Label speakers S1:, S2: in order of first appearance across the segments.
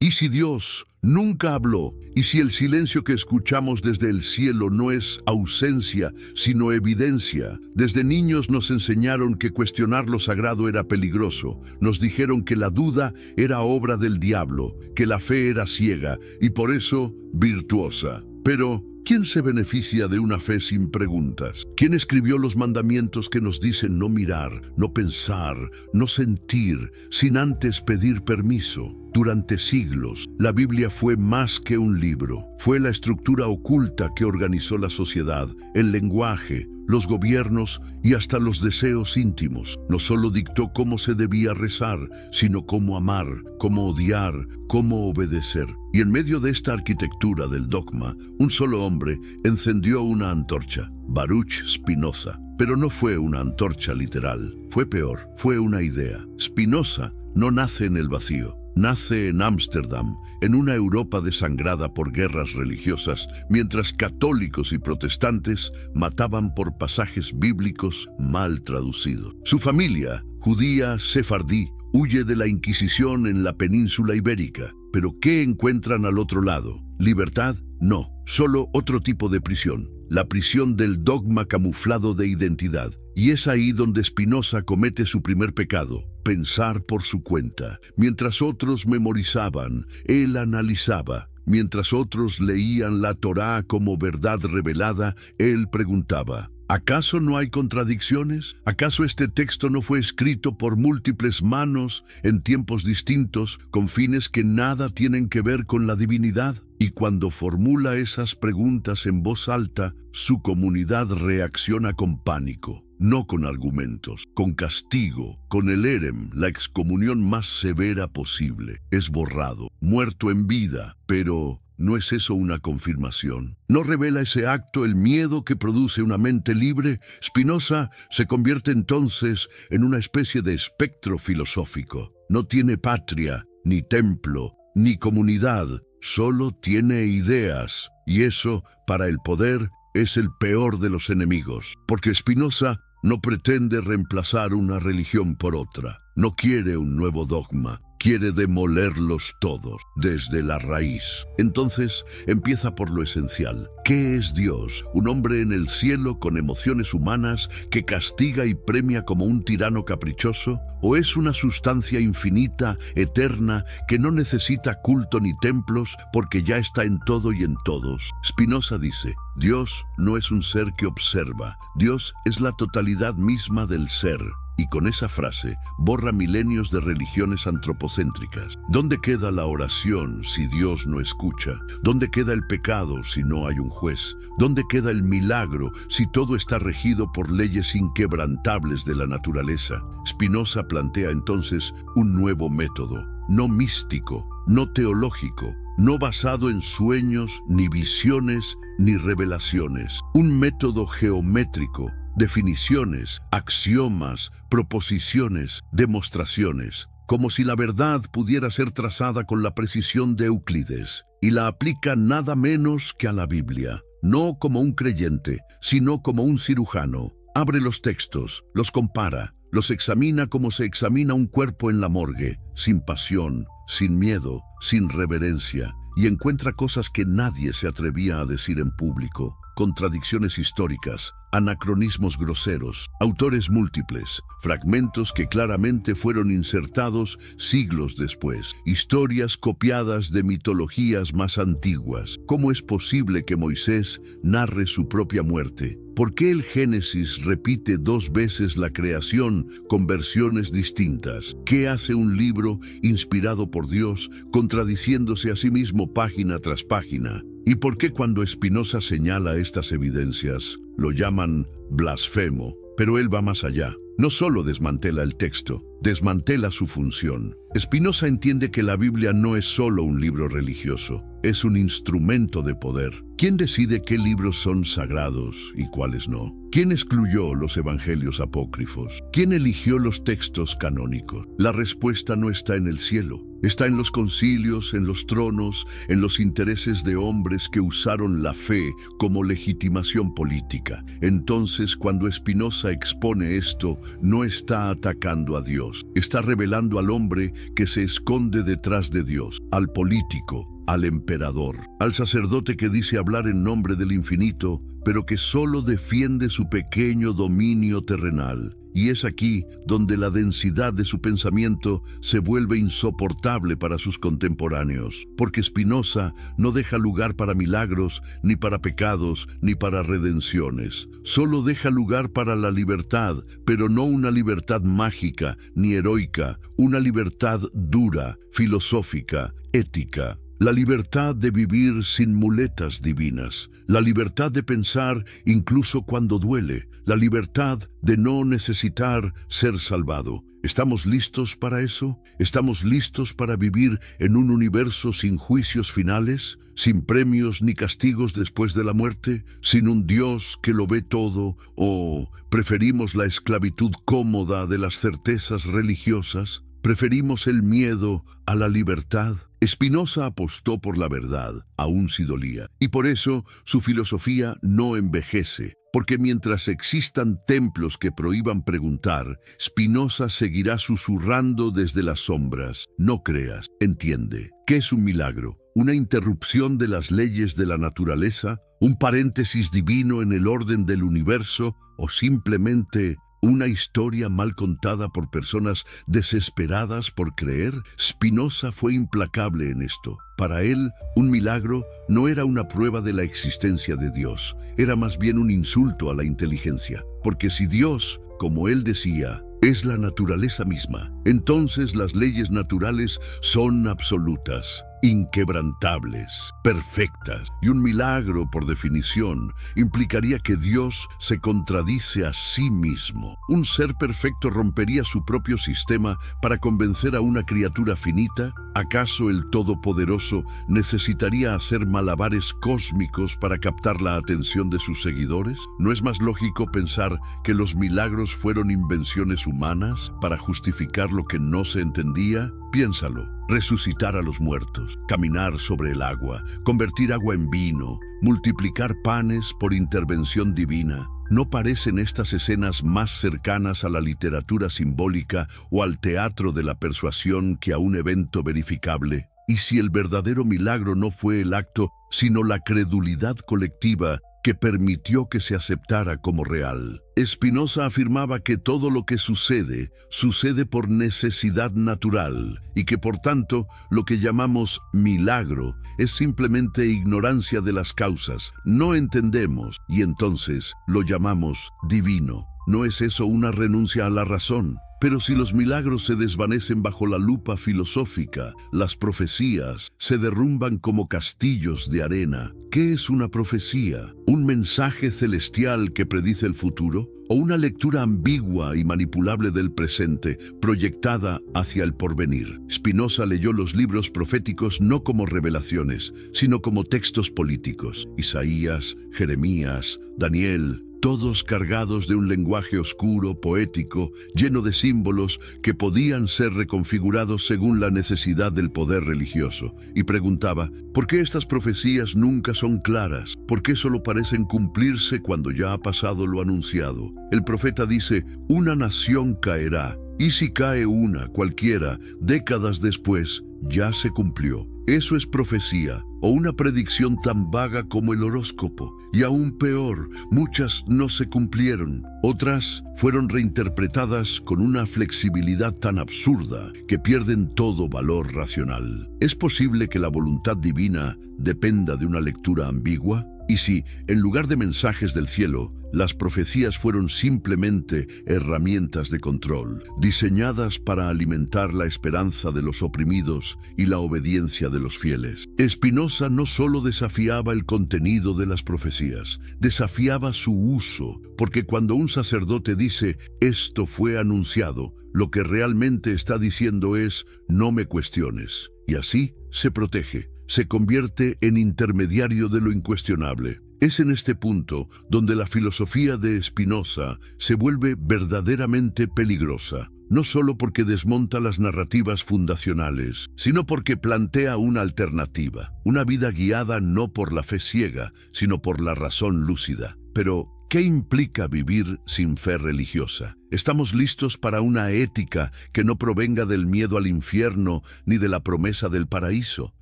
S1: ¿Y si Dios nunca habló? ¿Y si el silencio que escuchamos desde el cielo no es ausencia, sino evidencia? Desde niños nos enseñaron que cuestionar lo sagrado era peligroso. Nos dijeron que la duda era obra del diablo, que la fe era ciega y por eso virtuosa. Pero ¿quién se beneficia de una fe sin preguntas? ¿Quién escribió los mandamientos que nos dicen no mirar, no pensar, no sentir, sin antes pedir permiso? Durante siglos, la Biblia fue más que un libro. Fue la estructura oculta que organizó la sociedad, el lenguaje, los gobiernos y hasta los deseos íntimos. No solo dictó cómo se debía rezar, sino cómo amar, cómo odiar, cómo obedecer. Y en medio de esta arquitectura del dogma, un solo hombre encendió una antorcha, Baruch Spinoza. Pero no fue una antorcha literal, fue peor, fue una idea. Spinoza no nace en el vacío. Nace en Ámsterdam, en una Europa desangrada por guerras religiosas, mientras católicos y protestantes mataban por pasajes bíblicos mal traducidos. Su familia, judía sefardí, huye de la Inquisición en la península ibérica. ¿Pero qué encuentran al otro lado? ¿Libertad? No, solo otro tipo de prisión. La prisión del dogma camuflado de identidad. Y es ahí donde Spinoza comete su primer pecado, pensar por su cuenta. Mientras otros memorizaban, él analizaba. Mientras otros leían la Torá como verdad revelada, él preguntaba: ¿acaso no hay contradicciones? ¿Acaso este texto no fue escrito por múltiples manos en tiempos distintos, con fines que nada tienen que ver con la divinidad? Y cuando formula esas preguntas en voz alta, su comunidad reacciona con pánico, no con argumentos, con castigo, con el érem, la excomunión más severa posible. Es borrado, muerto en vida, pero ¿no es eso una confirmación? ¿No revela ese acto el miedo que produce una mente libre? Spinoza se convierte entonces en una especie de espectro filosófico. No tiene patria, ni templo, ni comunidad, solo tiene ideas. Y eso, para el poder, es el peor de los enemigos. Porque Spinoza no pretende reemplazar una religión por otra. No quiere un nuevo dogma. Quiere demolerlos todos, desde la raíz. Entonces, empieza por lo esencial. ¿Qué es Dios? ¿Un hombre en el cielo con emociones humanas que castiga y premia como un tirano caprichoso? ¿O es una sustancia infinita, eterna, que no necesita culto ni templos porque ya está en todo y en todos? Spinoza dice: Dios no es un ser que observa. Dios es la totalidad misma del ser. Y con esa frase borra milenios de religiones antropocéntricas. ¿Dónde queda la oración si Dios no escucha? ¿Dónde queda el pecado si no hay un juez? ¿Dónde queda el milagro si todo está regido por leyes inquebrantables de la naturaleza? Spinoza plantea entonces un nuevo método, no místico, no teológico, no basado en sueños, ni visiones, ni revelaciones. Un método geométrico, definiciones, axiomas, proposiciones, demostraciones, como si la verdad pudiera ser trazada con la precisión de Euclides, y la aplica nada menos que a la Biblia, no como un creyente, sino como un cirujano. Abre los textos, los compara, los examina como se examina un cuerpo en la morgue, sin pasión, sin miedo, sin reverencia, y encuentra cosas que nadie se atrevía a decir en público. Contradicciones históricas, anacronismos groseros, autores múltiples, fragmentos que claramente fueron insertados siglos después, historias copiadas de mitologías más antiguas. ¿Cómo es posible que Moisés narre su propia muerte? ¿Por qué el Génesis repite 2 veces la creación con versiones distintas? ¿Qué hace un libro inspirado por Dios contradiciéndose a sí mismo página tras página? ¿Y por qué cuando Spinoza señala estas evidencias lo llaman blasfemo? Pero él va más allá. No solo desmantela el texto, desmantela su función. Spinoza entiende que la Biblia no es solo un libro religioso, es un instrumento de poder. ¿Quién decide qué libros son sagrados y cuáles no? ¿Quién excluyó los evangelios apócrifos? ¿Quién eligió los textos canónicos? La respuesta no está en el cielo. Está en los concilios, en los tronos, en los intereses de hombres que usaron la fe como legitimación política. Entonces, cuando Spinoza expone esto, no está atacando a Dios. Está revelando al hombre que se esconde detrás de Dios, al político, al emperador, al sacerdote que dice hablar en nombre del infinito, pero que solo defiende su pequeño dominio terrenal. Y es aquí donde la densidad de su pensamiento se vuelve insoportable para sus contemporáneos, porque Spinoza no deja lugar para milagros, ni para pecados, ni para redenciones. Solo deja lugar para la libertad, pero no una libertad mágica ni heroica, una libertad dura, filosófica, ética. La libertad de vivir sin muletas divinas, la libertad de pensar incluso cuando duele, la libertad de no necesitar ser salvado. ¿Estamos listos para eso? ¿Estamos listos para vivir en un universo sin juicios finales, sin premios ni castigos después de la muerte, sin un Dios que lo ve todo, o preferimos la esclavitud cómoda de las certezas religiosas? ¿Preferimos el miedo a la libertad? Spinoza apostó por la verdad, aun si dolía, y por eso su filosofía no envejece, porque mientras existan templos que prohíban preguntar, Spinoza seguirá susurrando desde las sombras. No creas, entiende. ¿Qué es un milagro? ¿Una interrupción de las leyes de la naturaleza? ¿Un paréntesis divino en el orden del universo? ¿O simplemente una historia mal contada por personas desesperadas por creer? Spinoza fue implacable en esto. Para él, un milagro no era una prueba de la existencia de Dios, era más bien un insulto a la inteligencia. Porque si Dios, como él decía, es la naturaleza misma, entonces las leyes naturales son absolutas, inquebrantables, perfectas, y un milagro, por definición, implicaría que Dios se contradice a sí mismo. Un ser perfecto rompería su propio sistema para convencer a una criatura finita. ¿Acaso el Todopoderoso necesitaría hacer malabares cósmicos para captar la atención de sus seguidores? ¿No es más lógico pensar que los milagros fueron invenciones humanas para justificar lo que no se entendía? Piénsalo. Resucitar a los muertos, caminar sobre el agua, convertir agua en vino, multiplicar panes por intervención divina. ¿No parecen estas escenas más cercanas a la literatura simbólica o al teatro de la persuasión que a un evento verificable? ¿Y si el verdadero milagro no fue el acto, sino la credulidad colectiva que permitió que se aceptara como real? Spinoza afirmaba que todo lo que sucede, sucede por necesidad natural y que por tanto lo que llamamos milagro es simplemente ignorancia de las causas. No entendemos y entonces lo llamamos divino. ¿No es eso una renuncia a la razón? Pero si los milagros se desvanecen bajo la lupa filosófica, las profecías se derrumban como castillos de arena. ¿Qué es una profecía? ¿Un mensaje celestial que predice el futuro? ¿O una lectura ambigua y manipulable del presente, proyectada hacia el porvenir? Spinoza leyó los libros proféticos no como revelaciones, sino como textos políticos. Isaías, Jeremías, Daniel, todos cargados de un lenguaje oscuro, poético, lleno de símbolos que podían ser reconfigurados según la necesidad del poder religioso. Y preguntaba, ¿por qué estas profecías nunca son claras? ¿Por qué solo parecen cumplirse cuando ya ha pasado lo anunciado? El profeta dice, una nación caerá, y si cae una, cualquiera, décadas después, ya se cumplió. Eso es profecía, o una predicción tan vaga como el horóscopo. Y aún peor, muchas no se cumplieron. Otras fueron reinterpretadas con una flexibilidad tan absurda que pierden todo valor racional. ¿Es posible que la voluntad divina dependa de una lectura ambigua? Y si, en lugar de mensajes del cielo, las profecías fueron simplemente herramientas de control, diseñadas para alimentar la esperanza de los oprimidos y la obediencia de los fieles. Spinoza no solo desafiaba el contenido de las profecías, desafiaba su uso, porque cuando un sacerdote dice, esto fue anunciado, lo que realmente está diciendo es, no me cuestiones. Y así se protege. Se convierte en intermediario de lo incuestionable. Es en este punto donde la filosofía de Spinoza se vuelve verdaderamente peligrosa. No solo porque desmonta las narrativas fundacionales, sino porque plantea una alternativa, una vida guiada no por la fe ciega, sino por la razón lúcida. Pero, ¿qué implica vivir sin fe religiosa? ¿Estamos listos para una ética que no provenga del miedo al infierno ni de la promesa del paraíso?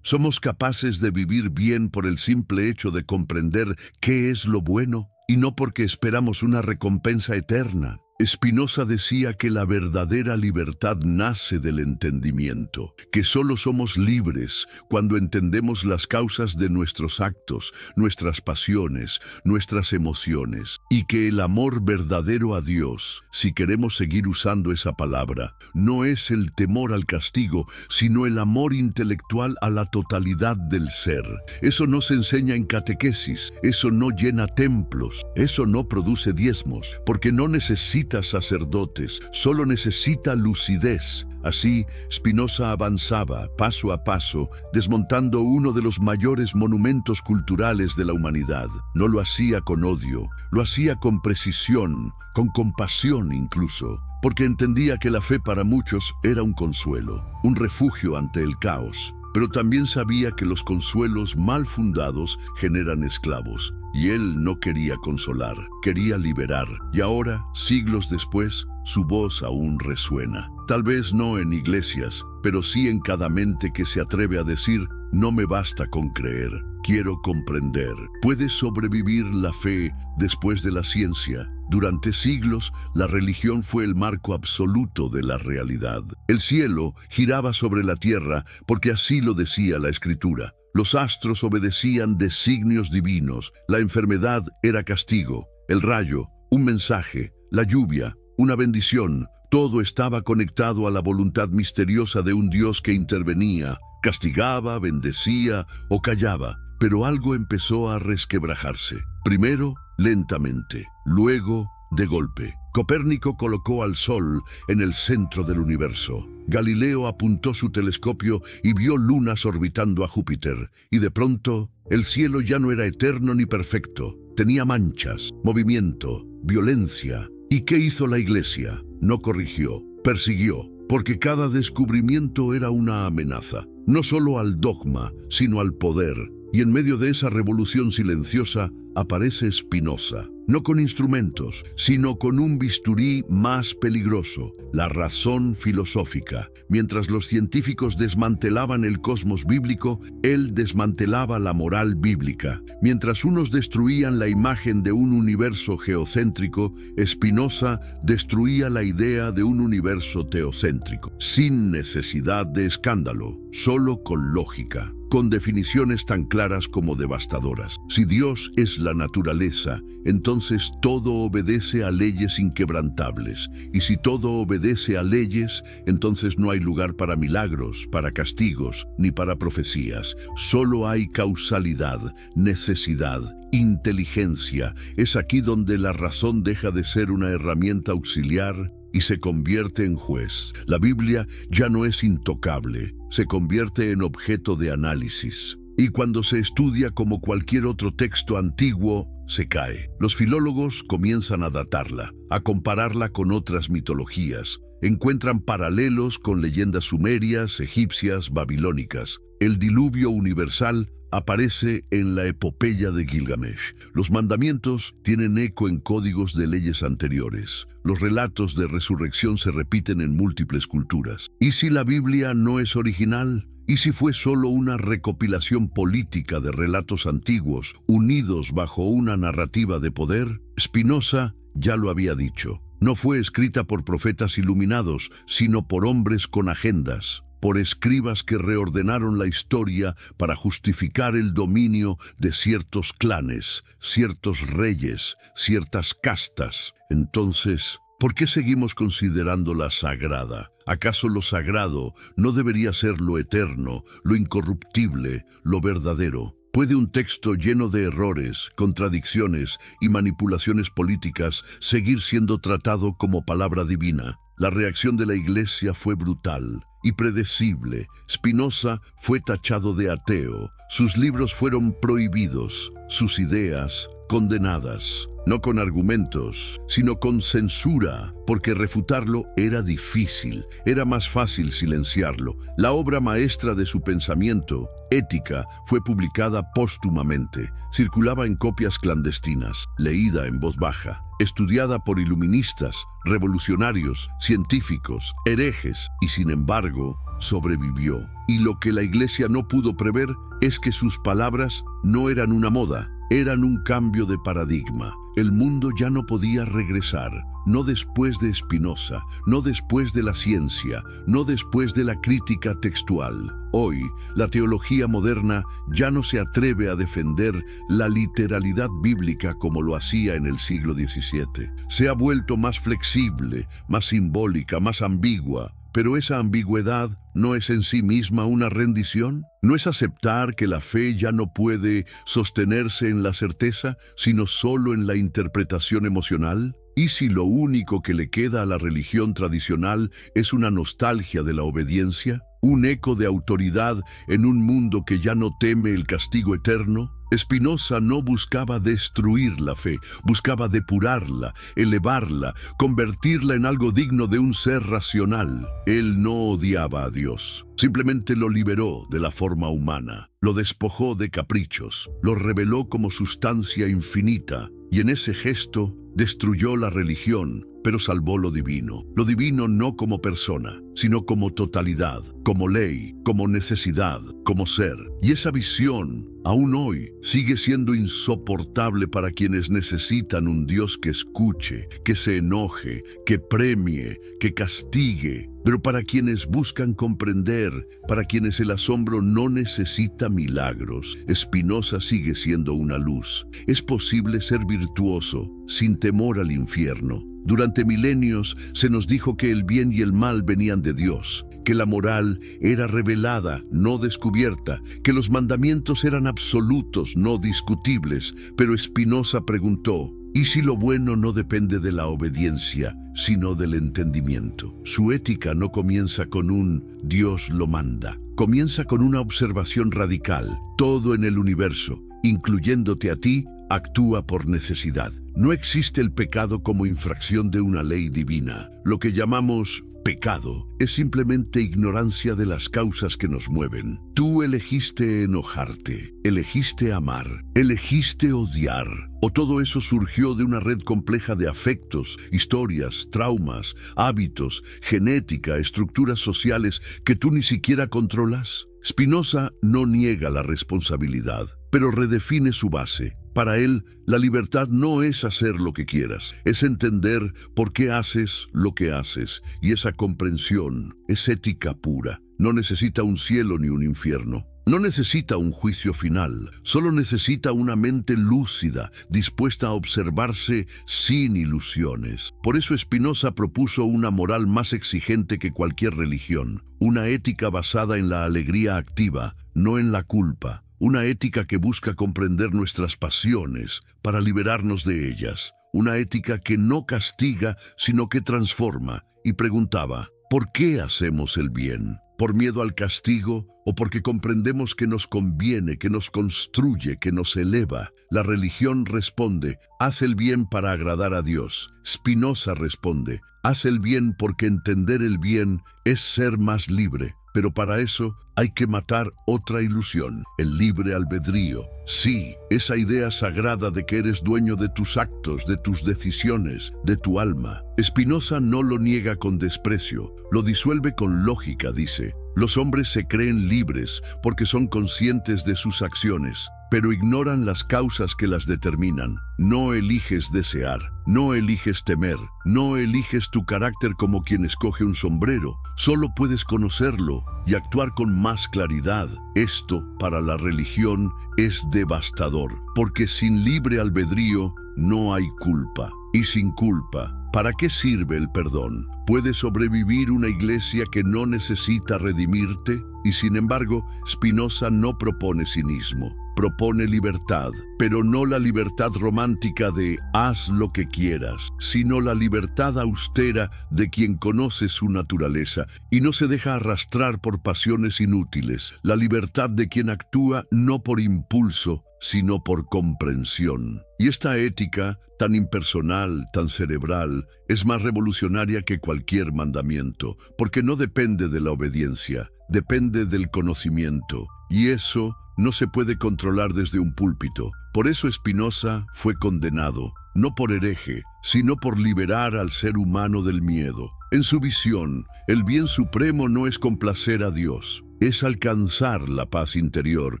S1: ¿Somos capaces de vivir bien por el simple hecho de comprender qué es lo bueno y no porque esperamos una recompensa eterna? Spinoza decía que la verdadera libertad nace del entendimiento, que solo somos libres cuando entendemos las causas de nuestros actos, nuestras pasiones, nuestras emociones, y que el amor verdadero a Dios, si queremos seguir usando esa palabra, no es el temor al castigo, sino el amor intelectual a la totalidad del ser. Eso no se enseña en catequesis, eso no llena templos, eso no produce diezmos, porque no necesita sacerdotes, solo necesita lucidez. Así, Spinoza avanzaba paso a paso, desmontando uno de los mayores monumentos culturales de la humanidad. No lo hacía con odio, lo hacía con precisión, con compasión incluso, porque entendía que la fe para muchos era un consuelo, un refugio ante el caos. Pero también sabía que los consuelos mal fundados generan esclavos, y él no quería consolar, quería liberar. Y ahora, siglos después, su voz aún resuena. Tal vez no en iglesias, pero sí en cada mente que se atreve a decir: no me basta con creer, quiero comprender. ¿Puede sobrevivir la fe después de la ciencia? Durante siglos, la religión fue el marco absoluto de la realidad. El cielo giraba sobre la tierra porque así lo decía la Escritura. Los astros obedecían designios divinos, la enfermedad era castigo, el rayo, un mensaje, la lluvia, una bendición. Todo estaba conectado a la voluntad misteriosa de un Dios que intervenía, castigaba, bendecía o callaba. Pero algo empezó a resquebrajarse. Primero, lentamente, luego, de golpe. Copérnico colocó al Sol en el centro del universo. Galileo apuntó su telescopio y vio lunas orbitando a Júpiter. Y de pronto, el cielo ya no era eterno ni perfecto. Tenía manchas, movimiento, violencia. ¿Y qué hizo la Iglesia? No corrigió, persiguió, porque cada descubrimiento era una amenaza, no solo al dogma, sino al poder. Y en medio de esa revolución silenciosa aparece Spinoza, no con instrumentos, sino con un bisturí más peligroso, la razón filosófica. Mientras los científicos desmantelaban el cosmos bíblico, él desmantelaba la moral bíblica. Mientras unos destruían la imagen de un universo geocéntrico, Spinoza destruía la idea de un universo teocéntrico, sin necesidad de escándalo, solo con lógica, con definiciones tan claras como devastadoras. Si Dios es la naturaleza, entonces todo obedece a leyes inquebrantables. Y si todo obedece a leyes, entonces no hay lugar para milagros, para castigos, ni para profecías. Solo hay causalidad, necesidad, inteligencia. Es aquí donde la razón deja de ser una herramienta auxiliar y se convierte en juez. La Biblia ya no es intocable, se convierte en objeto de análisis. Y cuando se estudia como cualquier otro texto antiguo, se cae. Los filólogos comienzan a datarla, a compararla con otras mitologías. Encuentran paralelos con leyendas sumerias, egipcias, babilónicas. El diluvio universal aparece en la epopeya de Gilgamesh. Los mandamientos tienen eco en códigos de leyes anteriores. Los relatos de resurrección se repiten en múltiples culturas. ¿Y si la Biblia no es original? ¿Y si fue solo una recopilación política de relatos antiguos, unidos bajo una narrativa de poder? Spinoza ya lo había dicho. No fue escrita por profetas iluminados, sino por hombres con agendas, por escribas que reordenaron la historia para justificar el dominio de ciertos clanes, ciertos reyes, ciertas castas. Entonces, ¿por qué seguimos considerándola sagrada? ¿Acaso lo sagrado no debería ser lo eterno, lo incorruptible, lo verdadero? ¿Puede un texto lleno de errores, contradicciones y manipulaciones políticas seguir siendo tratado como palabra divina? La reacción de la Iglesia fue brutal y predecible. Spinoza fue tachado de ateo, sus libros fueron prohibidos, sus ideas condenadas, no con argumentos, sino con censura, porque refutarlo era difícil, era más fácil silenciarlo. La obra maestra de su pensamiento, Ética, fue publicada póstumamente, circulaba en copias clandestinas, leída en voz baja, estudiada por iluministas, revolucionarios, científicos, herejes, y sin embargo, sobrevivió. Y lo que la Iglesia no pudo prever es que sus palabras no eran una moda, eran un cambio de paradigma. El mundo ya no podía regresar, no después de Spinoza, no después de la ciencia, no después de la crítica textual. Hoy, la teología moderna ya no se atreve a defender la literalidad bíblica como lo hacía en el siglo XVII. Se ha vuelto más flexible, más simbólica, más ambigua. Pero esa ambigüedad ¿no es en sí misma una rendición? ¿No es aceptar que la fe ya no puede sostenerse en la certeza, sino solo en la interpretación emocional? ¿Y si lo único que le queda a la religión tradicional es una nostalgia de la obediencia? ¿Un eco de autoridad en un mundo que ya no teme el castigo eterno? Spinoza no buscaba destruir la fe, buscaba depurarla, elevarla, convertirla en algo digno de un ser racional. Él no odiaba a Dios, simplemente lo liberó de la forma humana, lo despojó de caprichos, lo reveló como sustancia infinita, y en ese gesto destruyó la religión, pero salvó lo divino no como persona, sino como totalidad, como ley, como necesidad, como ser. Y esa visión, aún hoy, sigue siendo insoportable para quienes necesitan un Dios que escuche, que se enoje, que premie, que castigue. Pero para quienes buscan comprender, para quienes el asombro no necesita milagros, Spinoza sigue siendo una luz. Es posible ser virtuoso sin temor al infierno. Durante milenios se nos dijo que el bien y el mal venían de Dios, que la moral era revelada, no descubierta, que los mandamientos eran absolutos, no discutibles. Pero Spinoza preguntó, ¿y si lo bueno no depende de la obediencia, sino del entendimiento? Su ética no comienza con un Dios lo manda, comienza con una observación radical. Todo en el universo, incluyéndote a ti, actúa por necesidad. No existe el pecado como infracción de una ley divina. Lo que llamamos pecado es simplemente ignorancia de las causas que nos mueven. Tú elegiste enojarte, elegiste amar, elegiste odiar, o todo eso surgió de una red compleja de afectos, historias, traumas, hábitos, genética, estructuras sociales que tú ni siquiera controlas. Spinoza no niega la responsabilidad, pero redefine su base. Para él, la libertad no es hacer lo que quieras, es entender por qué haces lo que haces, y esa comprensión es ética pura. No necesita un cielo ni un infierno. No necesita un juicio final, solo necesita una mente lúcida, dispuesta a observarse sin ilusiones. Por eso Spinoza propuso una moral más exigente que cualquier religión, una ética basada en la alegría activa, no en la culpa. Una ética que busca comprender nuestras pasiones para liberarnos de ellas. Una ética que no castiga, sino que transforma. Y preguntaba, ¿por qué hacemos el bien? ¿Por miedo al castigo o porque comprendemos que nos conviene, que nos construye, que nos eleva? La religión responde, haz el bien para agradar a Dios. Spinoza responde, haz el bien porque entender el bien es ser más libre. Pero para eso hay que matar otra ilusión, el libre albedrío. Sí, esa idea sagrada de que eres dueño de tus actos, de tus decisiones, de tu alma. Spinoza no lo niega con desprecio, lo disuelve con lógica, dice. Los hombres se creen libres porque son conscientes de sus acciones, pero ignoran las causas que las determinan. No eliges desear, no eliges temer, no eliges tu carácter como quien escoge un sombrero. Solo puedes conocerlo y actuar con más claridad. Esto, para la religión, es devastador, porque sin libre albedrío no hay culpa. Y sin culpa, ¿para qué sirve el perdón? ¿Puede sobrevivir una iglesia que no necesita redimirte? Y sin embargo, Spinoza no propone cinismo. propone libertad, pero no la libertad romántica de haz lo que quieras, sino la libertad austera de quien conoce su naturaleza y no se deja arrastrar por pasiones inútiles, la libertad de quien actúa no por impulso, sino por comprensión. Y esta ética, tan impersonal, tan cerebral, es más revolucionaria que cualquier mandamiento, porque no depende de la obediencia, depende del conocimiento, y eso no se puede controlar desde un púlpito. Por eso Spinoza fue condenado, no por hereje, sino por liberar al ser humano del miedo. En su visión, el bien supremo no es complacer a Dios, es alcanzar la paz interior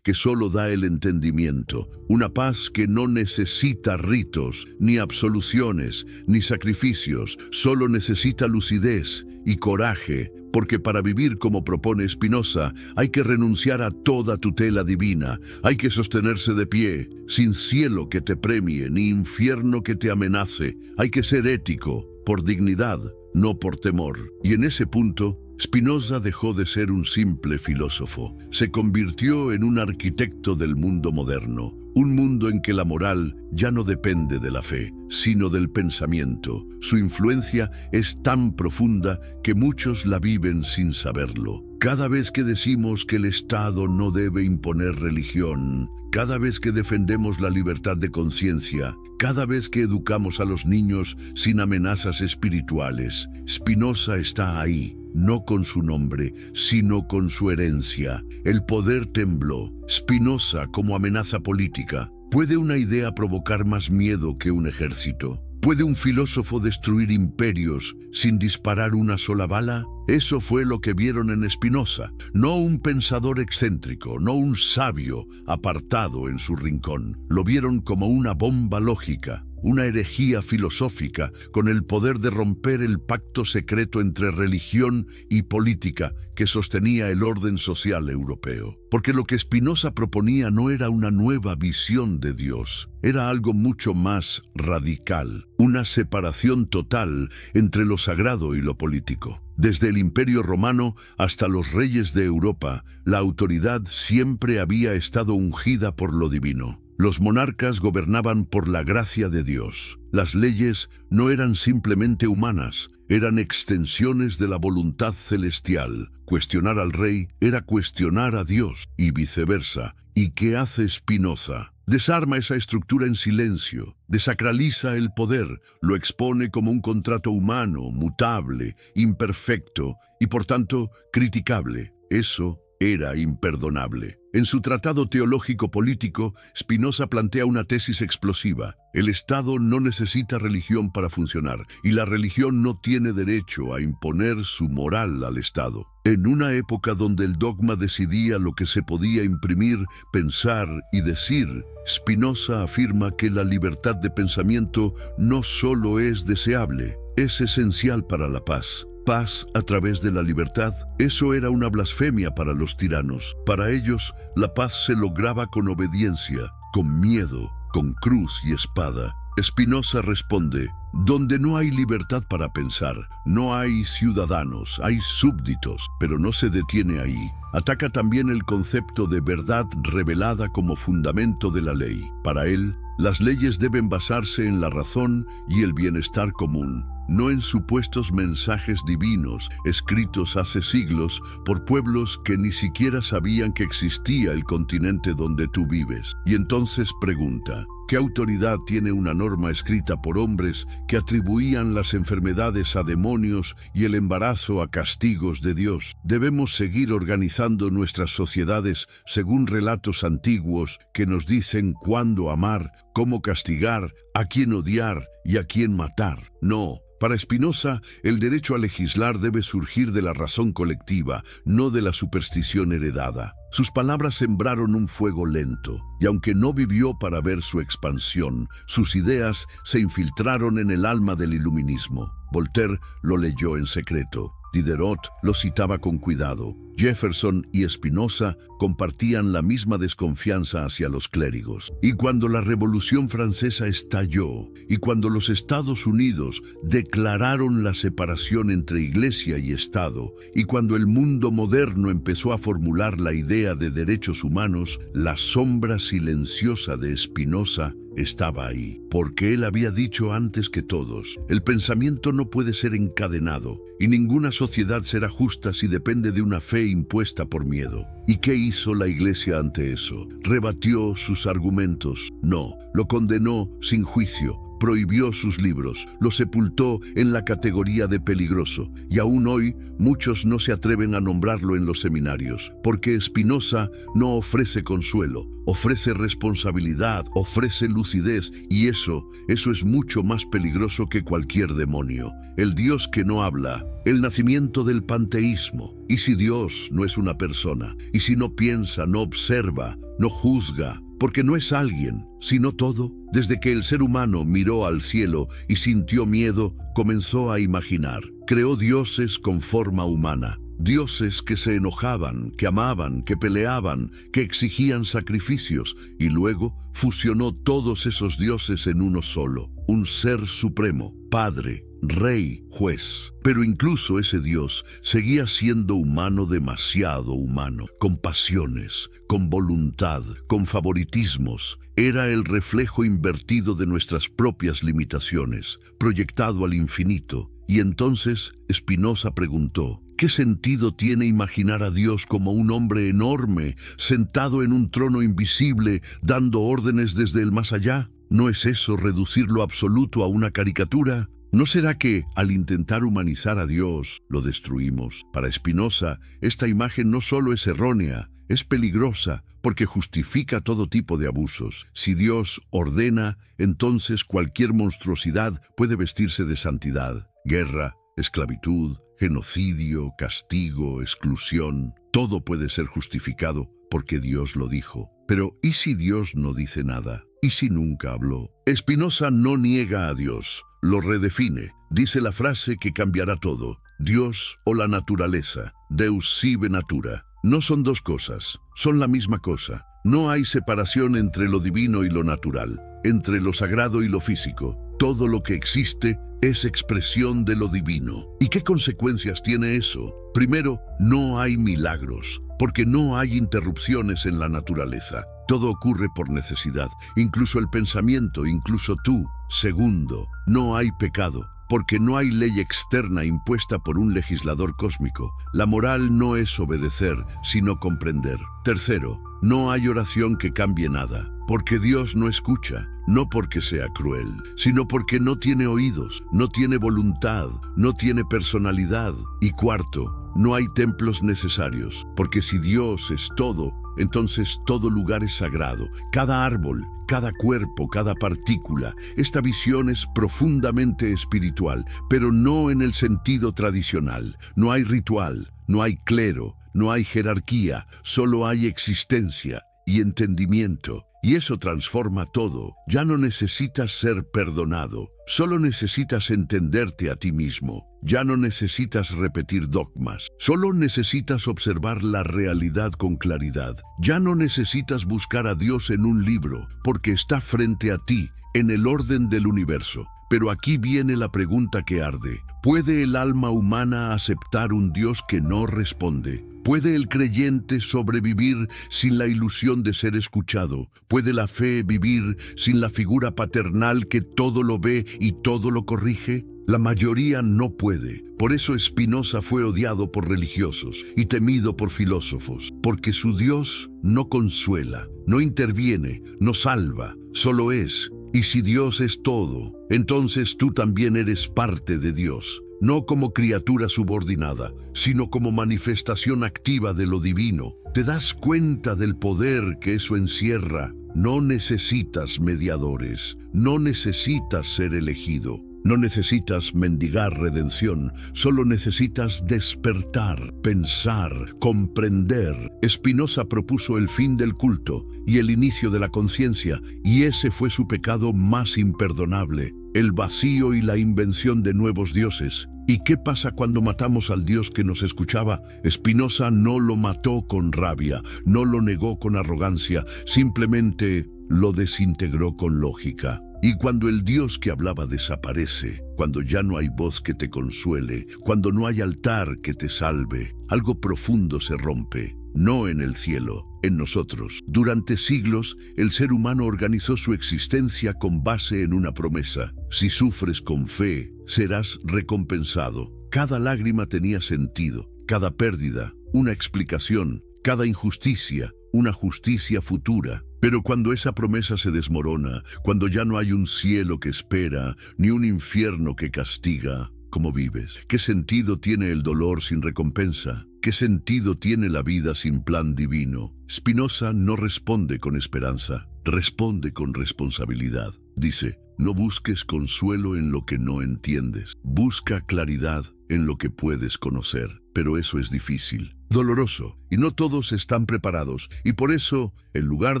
S1: que solo da el entendimiento, una paz que no necesita ritos, ni absoluciones, ni sacrificios, solo necesita lucidez y coraje, porque para vivir como propone Spinoza hay que renunciar a toda tutela divina, hay que sostenerse de pie, sin cielo que te premie, ni infierno que te amenace, hay que ser ético, por dignidad, no por temor. Y en ese punto, Spinoza dejó de ser un simple filósofo, se convirtió en un arquitecto del mundo moderno, un mundo en que la moral ya no depende de la fe, sino del pensamiento. Su influencia es tan profunda que muchos la viven sin saberlo. Cada vez que decimos que el Estado no debe imponer religión, cada vez que defendemos la libertad de conciencia, cada vez que educamos a los niños sin amenazas espirituales, Spinoza está ahí, no con su nombre, sino con su herencia. El poder tembló. Spinoza como amenaza política. ¿Puede una idea provocar más miedo que un ejército? ¿Puede un filósofo destruir imperios sin disparar una sola bala? Eso fue lo que vieron en Spinoza, no un pensador excéntrico, no un sabio apartado en su rincón. Lo vieron como una bomba lógica, una herejía filosófica con el poder de romper el pacto secreto entre religión y política que sostenía el orden social europeo. Porque lo que Spinoza proponía no era una nueva visión de Dios, era algo mucho más radical, una separación total entre lo sagrado y lo político. Desde el Imperio Romano hasta los reyes de Europa, la autoridad siempre había estado ungida por lo divino. Los monarcas gobernaban por la gracia de Dios. Las leyes no eran simplemente humanas, eran extensiones de la voluntad celestial. Cuestionar al rey era cuestionar a Dios y viceversa. ¿Y qué hace Spinoza? Desarma esa estructura en silencio, desacraliza el poder, lo expone como un contrato humano, mutable, imperfecto y por tanto criticable. Eso era imperdonable. En su tratado teológico-político, Spinoza plantea una tesis explosiva. El Estado no necesita religión para funcionar, y la religión no tiene derecho a imponer su moral al Estado. En una época donde el dogma decidía lo que se podía imprimir, pensar y decir, Spinoza afirma que la libertad de pensamiento no solo es deseable, es esencial para la paz. Paz a través de la libertad, eso era una blasfemia para los tiranos. Para ellos, la paz se lograba con obediencia, con miedo, con cruz y espada. Spinoza responde, donde no hay libertad para pensar, no hay ciudadanos, hay súbditos, pero no se detiene ahí. Ataca también el concepto de verdad revelada como fundamento de la ley. Para él, las leyes deben basarse en la razón y el bienestar común, no en supuestos mensajes divinos escritos hace siglos por pueblos que ni siquiera sabían que existía el continente donde tú vives. Y entonces pregunta, ¿qué autoridad tiene una norma escrita por hombres que atribuían las enfermedades a demonios y el embarazo a castigos de Dios? Debemos seguir organizando nuestras sociedades según relatos antiguos que nos dicen cuándo amar, cómo castigar, a quién odiar y a quién matar. No. Para Spinoza, el derecho a legislar debe surgir de la razón colectiva, no de la superstición heredada. Sus palabras sembraron un fuego lento, y aunque no vivió para ver su expansión, sus ideas se infiltraron en el alma del iluminismo. Voltaire lo leyó en secreto. Diderot lo citaba con cuidado. Jefferson y Spinoza compartían la misma desconfianza hacia los clérigos. Y cuando la Revolución Francesa estalló, y cuando los Estados Unidos declararon la separación entre Iglesia y Estado, y cuando el mundo moderno empezó a formular la idea de derechos humanos, la sombra silenciosa de Spinoza estaba ahí, porque él había dicho antes que todos: el pensamiento no puede ser encadenado, y ninguna sociedad será justa si depende de una fe impuesta por miedo. ¿Y qué hizo la Iglesia ante eso? ¿Rebatió sus argumentos? No, lo condenó sin juicio. Prohibió sus libros, lo sepultó en la categoría de peligroso, y aún hoy muchos no se atreven a nombrarlo en los seminarios, porque Spinoza no ofrece consuelo, ofrece responsabilidad, ofrece lucidez, y eso es mucho más peligroso que cualquier demonio. El Dios que no habla, el nacimiento del panteísmo. Y si Dios no es una persona, y si no piensa, no observa, no juzga, porque no es alguien, sino todo. Desde que el ser humano miró al cielo y sintió miedo, comenzó a imaginar. Creó dioses con forma humana, dioses que se enojaban, que amaban, que peleaban, que exigían sacrificios, y luego fusionó todos esos dioses en uno solo, un ser supremo, Padre, Rey, Juez. Pero incluso ese Dios seguía siendo humano, demasiado humano, con pasiones, con voluntad, con favoritismos. Era el reflejo invertido de nuestras propias limitaciones, proyectado al infinito. Y entonces Spinoza preguntó: ¿qué sentido tiene imaginar a Dios como un hombre enorme, sentado en un trono invisible, dando órdenes desde el más allá? ¿No es eso reducir lo absoluto a una caricatura? ¿No será que, al intentar humanizar a Dios, lo destruimos? Para Spinoza, esta imagen no solo es errónea, es peligrosa, porque justifica todo tipo de abusos. Si Dios ordena, entonces cualquier monstruosidad puede vestirse de santidad. Guerra, esclavitud, genocidio, castigo, exclusión, todo puede ser justificado porque Dios lo dijo. Pero ¿y si Dios no dice nada? ¿Y si nunca habló? Spinoza no niega a Dios, lo redefine. Dice la frase que cambiará todo: Dios o la naturaleza, Deus sive natura. No son dos cosas, son la misma cosa. No hay separación entre lo divino y lo natural, entre lo sagrado y lo físico. Todo lo que existe es expresión de lo divino. ¿Y qué consecuencias tiene eso? Primero, no hay milagros, porque no hay interrupciones en la naturaleza. Todo ocurre por necesidad, incluso el pensamiento, incluso tú. Segundo, no hay pecado, porque no hay ley externa impuesta por un legislador cósmico. La moral no es obedecer, sino comprender. Tercero, no hay oración que cambie nada, porque Dios no escucha, no porque sea cruel, sino porque no tiene oídos, no tiene voluntad, no tiene personalidad. Y cuarto, no hay templos necesarios, porque si Dios es todo, entonces todo lugar es sagrado, cada árbol, cada cuerpo, cada partícula. Esta visión es profundamente espiritual, pero no en el sentido tradicional. No hay ritual, no hay clero, no hay jerarquía, solo hay existencia y entendimiento. Y eso transforma todo. Ya no necesitas ser perdonado, solo necesitas entenderte a ti mismo. Ya no necesitas repetir dogmas, solo necesitas observar la realidad con claridad. Ya no necesitas buscar a Dios en un libro, porque está frente a ti, en el orden del universo. Pero aquí viene la pregunta que arde. ¿Puede el alma humana aceptar un Dios que no responde? ¿Puede el creyente sobrevivir sin la ilusión de ser escuchado? ¿Puede la fe vivir sin la figura paternal que todo lo ve y todo lo corrige? La mayoría no puede. Por eso Spinoza fue odiado por religiosos y temido por filósofos, porque su Dios no consuela, no interviene, no salva, solo es. Y si Dios es todo, entonces tú también eres parte de Dios, no como criatura subordinada, sino como manifestación activa de lo divino. ¿Te das cuenta del poder que eso encierra? No necesitas mediadores, no necesitas ser elegido. No necesitas mendigar redención, solo necesitas despertar, pensar, comprender. Spinoza propuso el fin del culto y el inicio de la conciencia, y ese fue su pecado más imperdonable. el vacío y la invención de nuevos dioses. ¿Y qué pasa cuando matamos al Dios que nos escuchaba? Spinoza no lo mató con rabia, no lo negó con arrogancia, simplemente lo desintegró con lógica. Y cuando el Dios que hablaba desaparece, cuando ya no hay voz que te consuele, cuando no hay altar que te salve, algo profundo se rompe. No en el cielo, en nosotros. Durante siglos, el ser humano organizó su existencia con base en una promesa. Si sufres con fe, serás recompensado. Cada lágrima tenía sentido, cada pérdida, una explicación, cada injusticia, una justicia futura. Pero cuando esa promesa se desmorona, cuando ya no hay un cielo que espera, ni un infierno que castiga, ¿cómo vives? ¿Qué sentido tiene el dolor sin recompensa? ¿Qué sentido tiene la vida sin plan divino? Spinoza no responde con esperanza, responde con responsabilidad. Dice, no busques consuelo en lo que no entiendes. Busca claridad en lo que puedes conocer. Pero eso es difícil, doloroso, y no todos están preparados. Y por eso, en lugar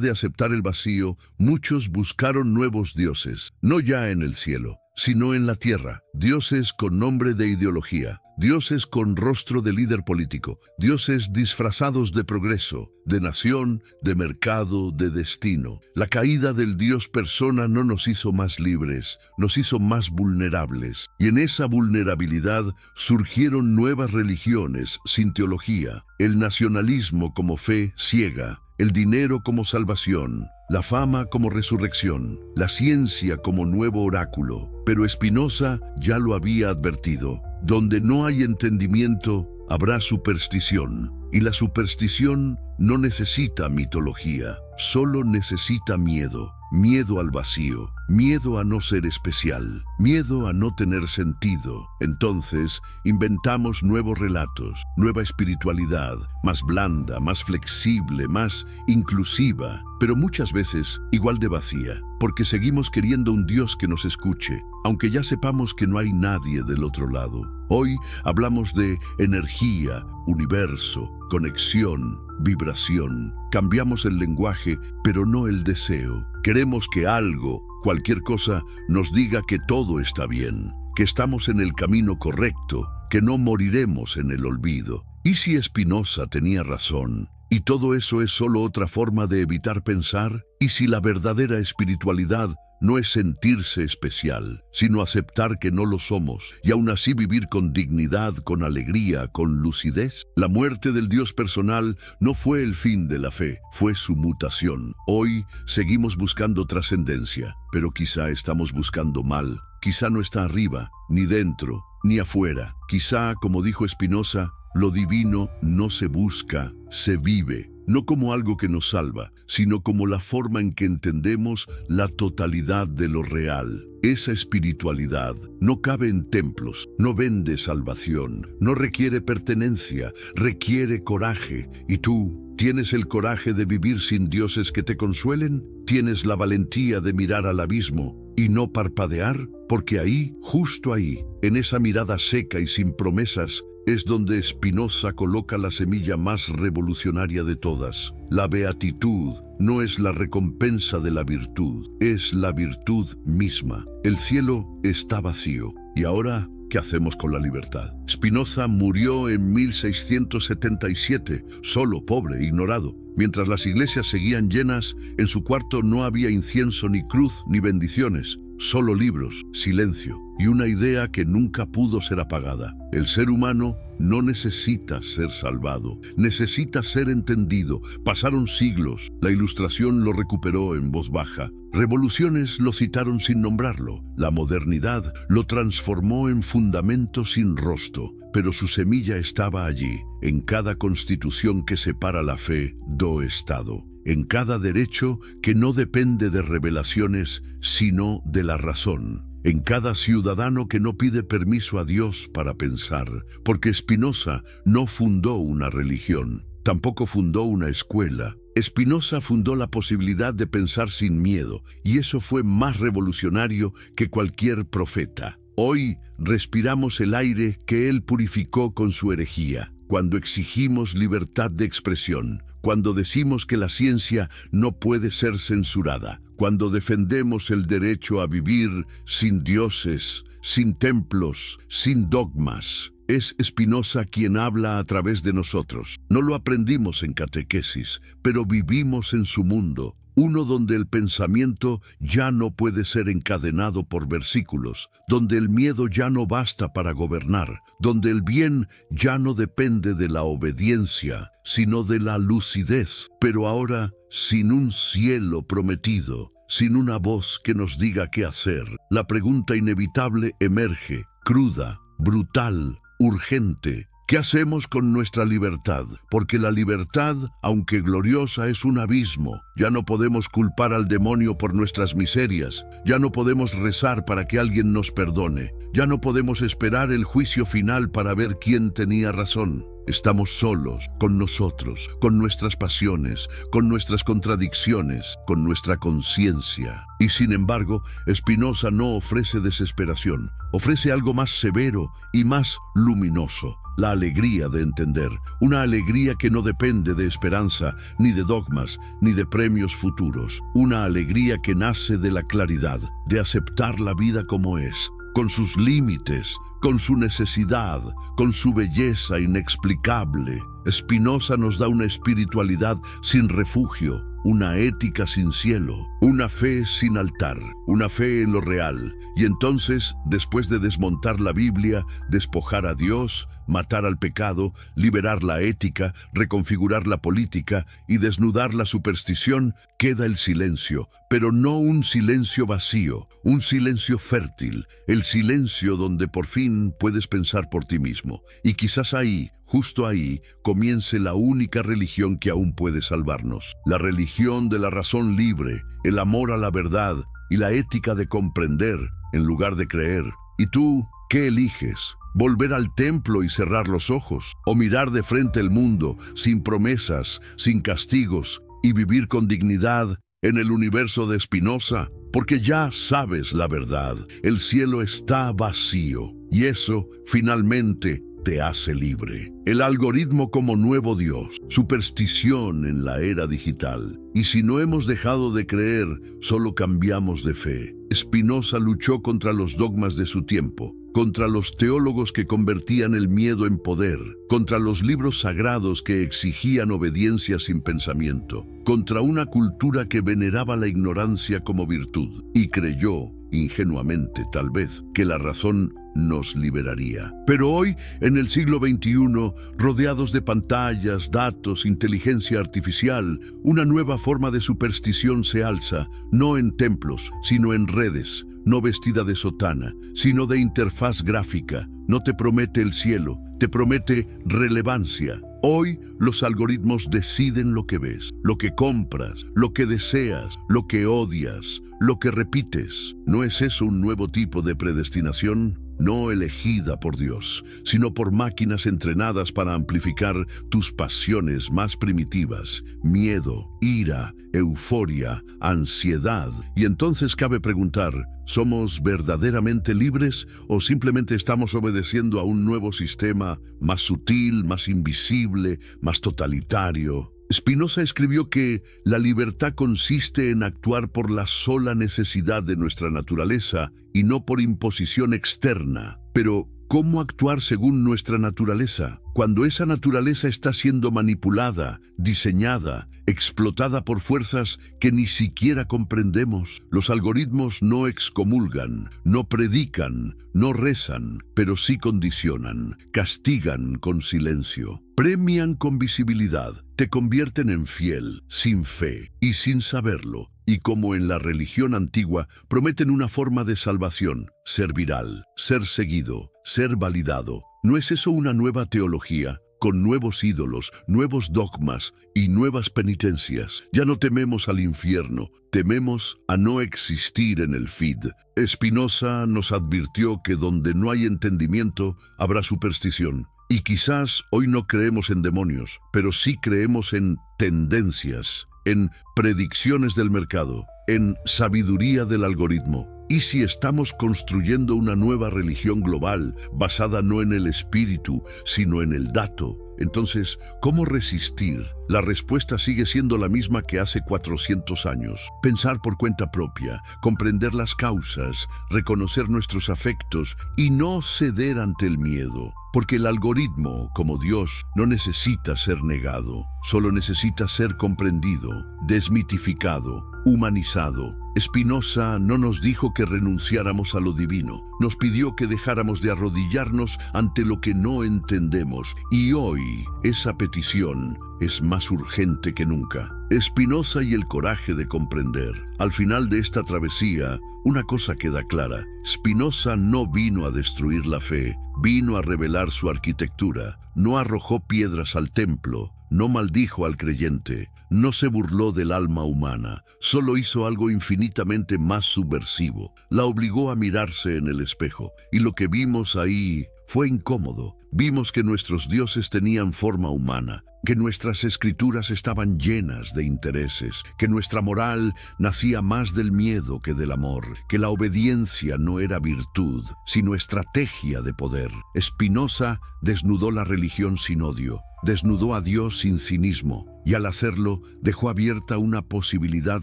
S1: de aceptar el vacío, muchos buscaron nuevos dioses, no ya en el cielo, sino en la tierra. Dioses con nombre de ideología, dioses con rostro de líder político, dioses disfrazados de progreso, de nación, de mercado, de destino. La caída del Dios persona no nos hizo más libres, nos hizo más vulnerables. Y en esa vulnerabilidad surgieron nuevas religiones sin teología, el nacionalismo como fe ciega, el dinero como salvación, la fama como resurrección, la ciencia como nuevo oráculo. Pero Spinoza ya lo había advertido. Donde no hay entendimiento, habrá superstición. Y la superstición no necesita mitología, solo necesita miedo. Miedo al vacío, miedo a no ser especial, miedo a no tener sentido. Entonces, inventamos nuevos relatos, nueva espiritualidad, más blanda, más flexible, más inclusiva, pero muchas veces igual de vacía, porque seguimos queriendo un Dios que nos escuche, aunque ya sepamos que no hay nadie del otro lado. Hoy hablamos de energía, universo, conexión, vibración. Cambiamos el lenguaje, pero no el deseo. Queremos que algo, cualquier cosa, nos diga que todo está bien, que estamos en el camino correcto, que no moriremos en el olvido. ¿Y si Spinoza tenía razón? ¿Y todo eso es solo otra forma de evitar pensar? ¿Y si la verdadera espiritualidad no es sentirse especial, sino aceptar que no lo somos y aún así vivir con dignidad, con alegría, con lucidez? La muerte del Dios personal no fue el fin de la fe, fue su mutación. Hoy seguimos buscando trascendencia, pero quizá estamos buscando mal. Quizá no está arriba, ni dentro, ni afuera. Quizá, como dijo Spinoza, lo divino no se busca, se vive. No como algo que nos salva, sino como la forma en que entendemos la totalidad de lo real. Esa espiritualidad no cabe en templos, no vende salvación, no requiere pertenencia, requiere coraje. ¿Y tú tienes el coraje de vivir sin dioses que te consuelen? ¿Tienes la valentía de mirar al abismo y no parpadear? Porque ahí, justo ahí, en esa mirada seca y sin promesas, es donde Spinoza coloca la semilla más revolucionaria de todas. La beatitud no es la recompensa de la virtud, es la virtud misma. El cielo está vacío. ¿Y ahora qué hacemos con la libertad? Spinoza murió en 1677, solo, pobre, ignorado. Mientras las iglesias seguían llenas, en su cuarto no había incienso, ni cruz, ni bendiciones. Solo libros, silencio y una idea que nunca pudo ser apagada. El ser humano no necesita ser salvado, necesita ser entendido. Pasaron siglos, la Ilustración lo recuperó en voz baja. Revoluciones lo citaron sin nombrarlo. La modernidad lo transformó en fundamento sin rostro. Pero su semilla estaba allí, en cada constitución que separa la fe do Estado. En cada derecho que no depende de revelaciones, sino de la razón. En cada ciudadano que no pide permiso a Dios para pensar. Porque Spinoza no fundó una religión, tampoco fundó una escuela. Spinoza fundó la posibilidad de pensar sin miedo, y eso fue más revolucionario que cualquier profeta. Hoy respiramos el aire que él purificó con su herejía. Cuando exigimos libertad de expresión, cuando decimos que la ciencia no puede ser censurada, cuando defendemos el derecho a vivir sin dioses, sin templos, sin dogmas. Es Spinoza quien habla a través de nosotros. No lo aprendimos en catequesis, pero vivimos en su mundo, uno donde el pensamiento ya no puede ser encadenado por versículos, donde el miedo ya no basta para gobernar, donde el bien ya no depende de la obediencia, sino de la lucidez, pero ahora sin un cielo prometido, sin una voz que nos diga qué hacer. La pregunta inevitable emerge, cruda, brutal, urgente. ¿Qué hacemos con nuestra libertad? Porque la libertad, aunque gloriosa, es un abismo. Ya no podemos culpar al demonio por nuestras miserias. Ya no podemos rezar para que alguien nos perdone. Ya no podemos esperar el juicio final para ver quién tenía razón. Estamos solos, con nosotros, con nuestras pasiones, con nuestras contradicciones, con nuestra conciencia. Y sin embargo, Spinoza no ofrece desesperación, ofrece algo más severo y más luminoso. La alegría de entender, una alegría que no depende de esperanza, ni de dogmas, ni de premios futuros. Una alegría que nace de la claridad, de aceptar la vida como es, con sus límites, con su necesidad, con su belleza inexplicable. Spinoza nos da una espiritualidad sin refugio, una ética sin cielo, una fe sin altar, una fe en lo real. Y entonces, después de desmontar la Biblia, despojar a Dios, matar al pecado, liberar la ética, reconfigurar la política y desnudar la superstición, queda el silencio, pero no un silencio vacío, un silencio fértil, el silencio donde por fin puedes pensar por ti mismo. Y quizás ahí, justo ahí, comience la única religión que aún puede salvarnos. La religión de la razón libre, el amor a la verdad y la ética de comprender en lugar de creer. ¿Y tú qué eliges? ¿Volver al templo y cerrar los ojos? ¿O mirar de frente el mundo, sin promesas, sin castigos, y vivir con dignidad en el universo de Spinoza? Porque ya sabes la verdad, el cielo está vacío, y eso, finalmente, te hace libre. El algoritmo como nuevo Dios, superstición en la era digital. Y si no hemos dejado de creer, solo cambiamos de fe. Spinoza luchó contra los dogmas de su tiempo, contra los teólogos que convertían el miedo en poder, contra los libros sagrados que exigían obediencia sin pensamiento, contra una cultura que veneraba la ignorancia como virtud, y creyó, ingenuamente tal vez, que la razón nos liberaría. Pero hoy, en el siglo XXI, rodeados de pantallas, datos, inteligencia artificial, una nueva forma de superstición se alza, no en templos, sino en redes, no vestida de sotana, sino de interfaz gráfica. No te promete el cielo, te promete relevancia. Hoy los algoritmos deciden lo que ves, lo que compras, lo que deseas, lo que odias, lo que repites. ¿No es eso un nuevo tipo de predestinación? No elegida por Dios, sino por máquinas entrenadas para amplificar tus pasiones más primitivas, miedo, ira, euforia, ansiedad. Y entonces cabe preguntar, ¿somos verdaderamente libres o simplemente estamos obedeciendo a un nuevo sistema más sutil, más invisible, más totalitario? Spinoza escribió que la libertad consiste en actuar por la sola necesidad de nuestra naturaleza y no por imposición externa. Pero, ¿cómo actuar según nuestra naturaleza? Cuando esa naturaleza está siendo manipulada, diseñada, explotada por fuerzas que ni siquiera comprendemos. Los algoritmos no excomulgan, no predican, no rezan, pero sí condicionan, castigan con silencio, premian con visibilidad, te convierten en fiel, sin fe y sin saberlo. Y como en la religión antigua, prometen una forma de salvación, ser viral, ser seguido, ser validado. ¿No es eso una nueva teología? Con nuevos ídolos, nuevos dogmas y nuevas penitencias. Ya no tememos al infierno, tememos a no existir en el feed. Spinoza nos advirtió que donde no hay entendimiento, habrá superstición. Y quizás hoy no creemos en demonios, pero sí creemos en tendencias, en predicciones del mercado, en sabiduría del algoritmo. ¿Y si estamos construyendo una nueva religión global basada no en el espíritu, sino en el dato, Entonces, ¿cómo resistir? La respuesta sigue siendo la misma que hace 400 años. Pensar por cuenta propia, comprender las causas, reconocer nuestros afectos y no ceder ante el miedo. Porque el algoritmo, como Dios, no necesita ser negado, solo necesita ser comprendido, desmitificado, humanizado. Spinoza no nos dijo que renunciáramos a lo divino, nos pidió que dejáramos de arrodillarnos ante lo que no entendemos, y hoy esa petición es más urgente que nunca. Spinoza y el coraje de comprender. Al final de esta travesía, una cosa queda clara. Spinoza no vino a destruir la fe, vino a revelar su arquitectura. No arrojó piedras al templo, no maldijo al creyente, no se burló del alma humana, solo hizo algo infinitamente más subversivo. La obligó a mirarse en el espejo, y lo que vimos ahí fue incómodo. Vimos que nuestros dioses tenían forma humana, que nuestras escrituras estaban llenas de intereses, que nuestra moral nacía más del miedo que del amor, que la obediencia no era virtud, sino estrategia de poder. Spinoza desnudó la religión sin odio, desnudó a Dios sin cinismo, y al hacerlo dejó abierta una posibilidad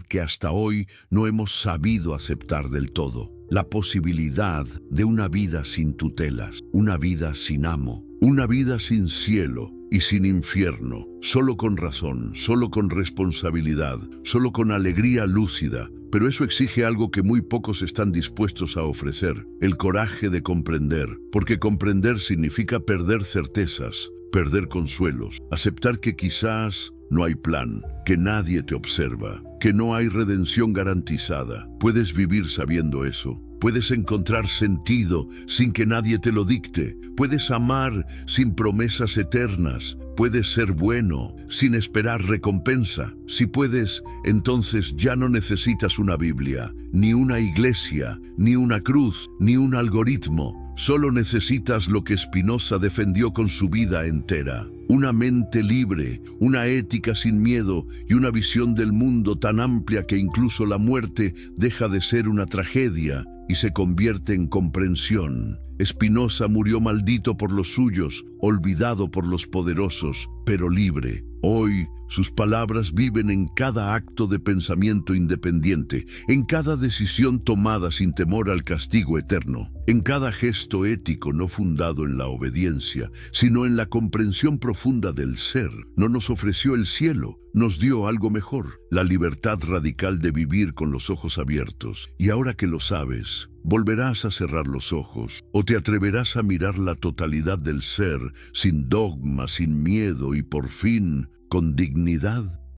S1: que hasta hoy no hemos sabido aceptar del todo. La posibilidad de una vida sin tutelas, una vida sin amo, una vida sin cielo y sin infierno, solo con razón, solo con responsabilidad, solo con alegría lúcida. Pero eso exige algo que muy pocos están dispuestos a ofrecer: el coraje de comprender, porque comprender significa perder certezas, perder consuelos, aceptar que quizás no hay plan, que nadie te observa, que no hay redención garantizada. Puedes vivir sabiendo eso. Puedes encontrar sentido sin que nadie te lo dicte. Puedes amar sin promesas eternas. Puedes ser bueno sin esperar recompensa. Si puedes, entonces ya no necesitas una Biblia, ni una iglesia, ni una cruz, ni un algoritmo. Solo necesitas lo que Spinoza defendió con su vida entera: una mente libre, una ética sin miedo y una visión del mundo tan amplia que incluso la muerte deja de ser una tragedia y se convierte en comprensión. Spinoza murió maldito por los suyos, olvidado por los poderosos, pero libre. Hoy, sus palabras viven en cada acto de pensamiento independiente, en cada decisión tomada sin temor al castigo eterno, en cada gesto ético no fundado en la obediencia, sino en la comprensión profunda del ser. No nos ofreció el cielo, nos dio algo mejor: la libertad radical de vivir con los ojos abiertos. Y ahora que lo sabes, ¿volverás a cerrar los ojos o te atreverás a mirar la totalidad del ser, sin dogma, sin miedo y por fin con dignidad?